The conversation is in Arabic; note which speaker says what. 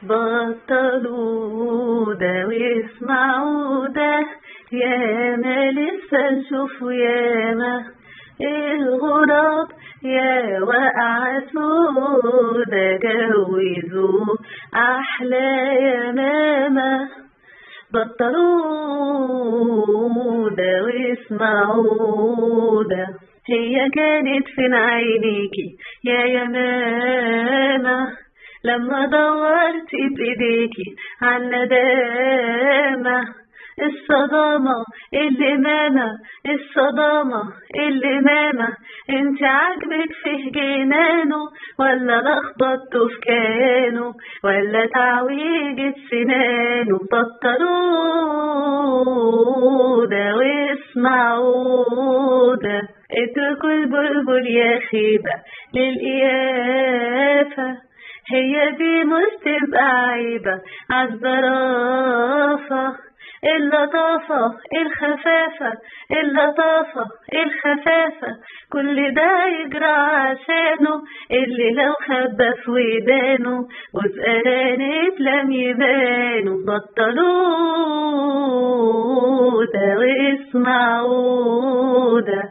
Speaker 1: بطلوا ده واسمعوا ده، ياما لسه نشوفوا ياما الغراب يا وقع سودا، جوزوا أحلى يمامة. بطلوا ده واسمعوا ده، هي كانت فين عينيكي يا يمامة لما دورتي بإيديكي عالندامة؟ الصدامة اللي ماما، الصدامة اللي ماما، انت عاجبك في جنانه ولا لخبطته في كيانه ولا تعويجة سنانه؟ بطلوا ده واسمعوا ده، اتركوا البلبل يا خيبة للقيافة، هي دي مش تبقى عيبة عالزرافة. اللطافة الخفافة، اللطافة الخفافة، كل ده يجرى عشانه اللي لو خبى في ودانه واتقرانت لم يبانوا. بطلوا ده واسمعوا ده.